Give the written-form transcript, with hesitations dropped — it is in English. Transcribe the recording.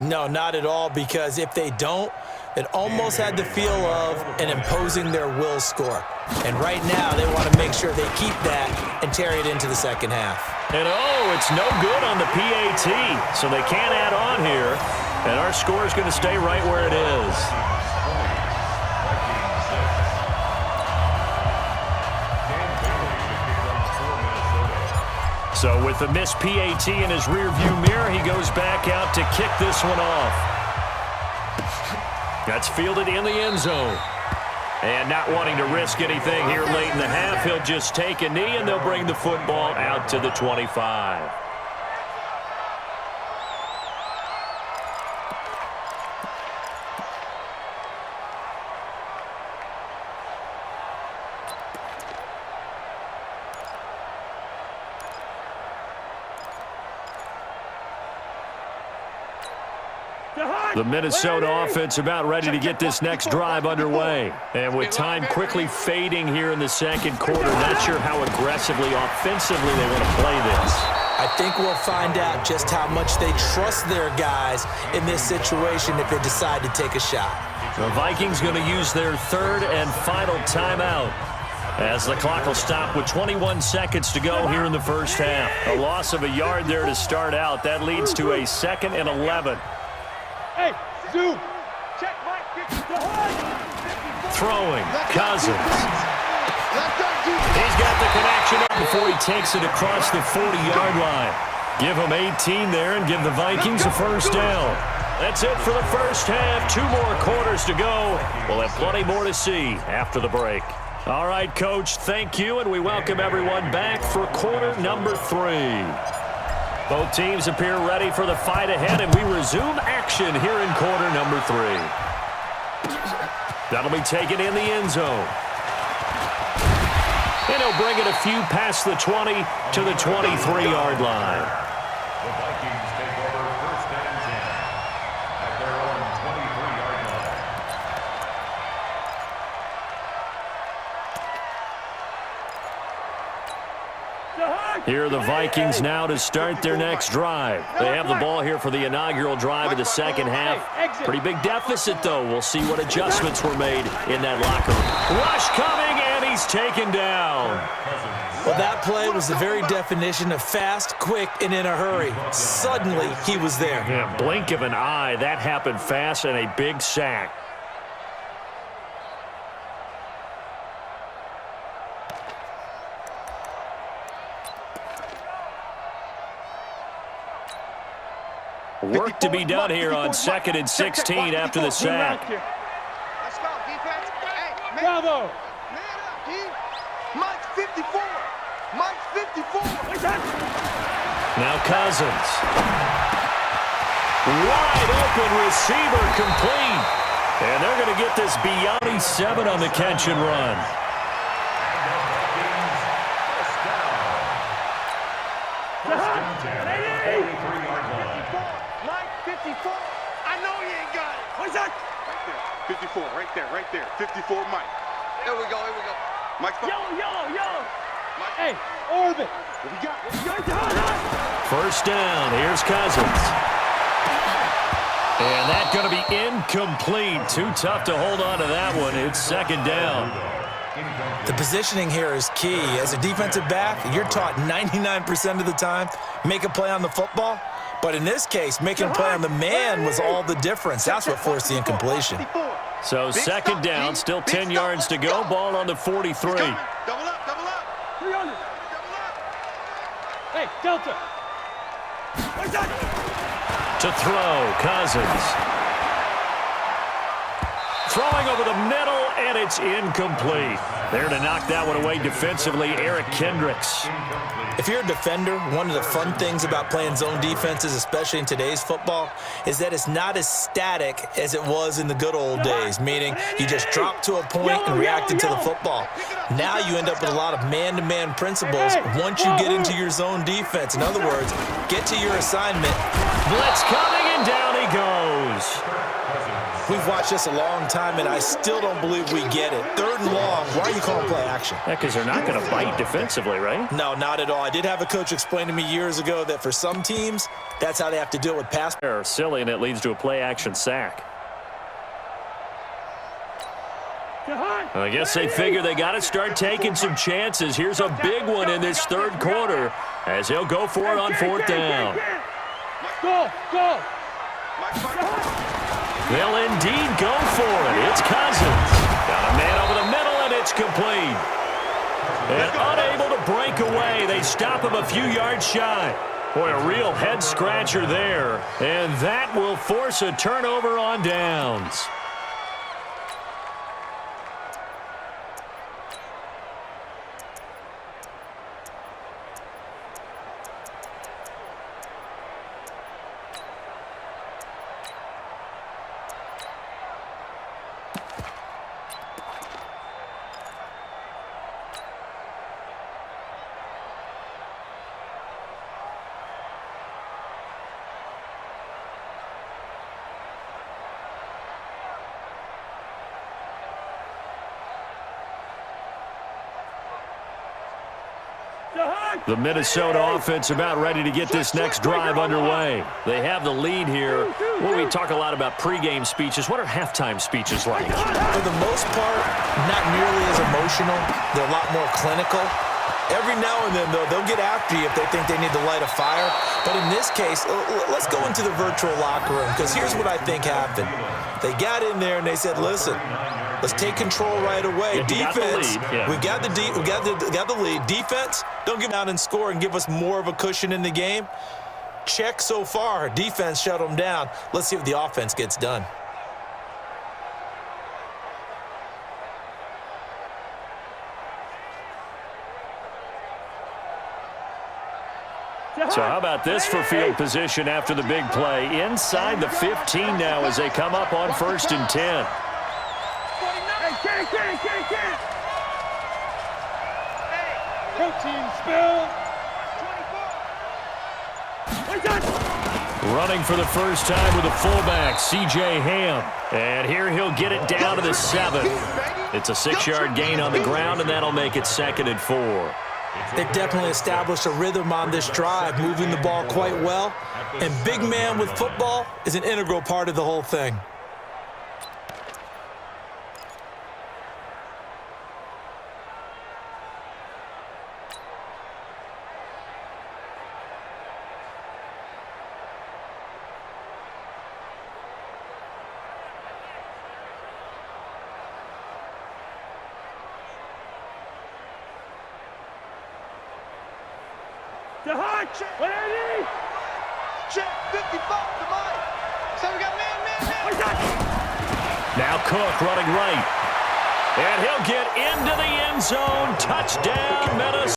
No, not at all, because if they don't, it almost had the feel of an imposing their will score. And right now, they want to make sure they keep that and carry it into the second half. And it's no good on the PAT, so they can't add on here. And our score is going to stay right where it is. So with the missed PAT in his rearview mirror, he goes back out to kick this one off. That's fielded in the end zone. And not wanting to risk anything here late in the half, he'll just take a knee, and they'll bring the football out to the 25. The Minnesota offense about ready to get this next drive underway. And with time quickly fading here in the second quarter, not sure how aggressively, offensively they want to play this. I think we'll find out just how much they trust their guys in this situation if they decide to take a shot. The Vikings going to use their third and final timeout, as the clock will stop with 21 seconds to go here in the first half. A loss of a yard there to start out. That leads to a 2nd and 11. Hey, Zoom. Check Mike. Throwing, Cousins. He's got the connection up before he takes it across the 40-yard line. Give him 18 there and give the Vikings a first down. That's it for the first half. 2 more quarters to go. We'll have plenty more to see after the break. All right, Coach, thank you, and we welcome everyone back for quarter number 3. Both teams appear ready for the fight ahead, and we resume action here in quarter number 3. That'll be taken in the end zone. And he'll bring it a few past the 20 to the 23-yard line. The Vikings take over first and 10 at their own 23-yard line. Here are the Vikings now to start their next drive. They have the ball here for the inaugural drive of the second half. Pretty big deficit, though. We'll see what adjustments were made in that locker room. Rush coming, and he's taken down. Well, that play was the very definition of fast, quick, and in a hurry. Suddenly, he was there. Yeah, blink of an eye. That happened fast, and a big sack. Work to be done here on 2nd and 16 after the sack. Let's go, defense. Hey, bravo. Man up, D. Mike's 54. Mike's 54. Now Cousins. Wide open receiver complete. And they're going to get this beyond 7 on the catch and run. Mike 54. I know he ain't got it. What's that? Right there. 54, right there. 54, Mike. Here we go. Mike's yellow. Mike. Hey, orbit. What we got? First down. Here's Cousins. And that's going to be incomplete. Too tough to hold on to that one. It's 2nd down. The positioning here is key. As a defensive back, you're taught 99% of the time, make a play on the football. But in this case, making a play on the man was all the difference. That's what forced the incompletion. So 2nd down, still 10 yards to go. Ball on the 43. Double up. 300. Hey, Delta. What's that? To throw, Cousins. Throwing over the middle, and it's incomplete. There to knock that one away defensively, Eric Kendricks. If you're a defender, one of the fun things about playing zone defenses, especially in today's football, is that it's not as static as it was in the good old days, meaning you just drop to a point and reacted to the football. Now you end up with a lot of man-to-man principles once you get into your zone defense. In other words, get to your assignment. Blitz coming, and down he goes. We've watched this a long time, and I still don't believe we get it. 3rd and long, why are you calling play action? Yeah, because they're not going to bite defensively, right? No, not at all. I did have a coach explain to me years ago that for some teams, that's how they have to deal with pass. They're silly, and it leads to a play action sack. I guess they figure they got to start taking some chances. Here's a big one in this 3rd quarter as he'll go for it on 4th down. Go! They'll indeed go for it. It's Cousins. Got a man over the middle, and it's complete. And unable to break away. They stop him a few yards shy. Boy, a real head-scratcher there. And that will force a turnover on downs. The Minnesota offense about ready to get this next drive underway. They have the lead here. Well, we talk a lot about pregame speeches. What are halftime speeches like? For the most part, not nearly as emotional. They're a lot more clinical. Every now and then, though, they'll get after you if they think they need to light a fire. But in this case, let's go into the virtual locker room, because here's what I think happened. They got in there and they said, listen, let's take control right away. Defense, we got the lead. Defense, don't get down and score and give us more of a cushion in the game. Check so far. Defense shut them down. Let's see if the offense gets done. So how about this for field position after the big play? Inside the 15 now as they come up on 1st and 10. Protein spill. Running for the first time with a fullback, C.J. Ham. And here he'll get it down to the 7. It's a 6-yard gain on the ground, and that'll make it 2nd and 4. They've definitely established a rhythm on this drive, moving the ball quite well. And big man with football is an integral part of the whole thing. Now Cook running right. And he'll get into the end zone. Touchdown, Minnesota.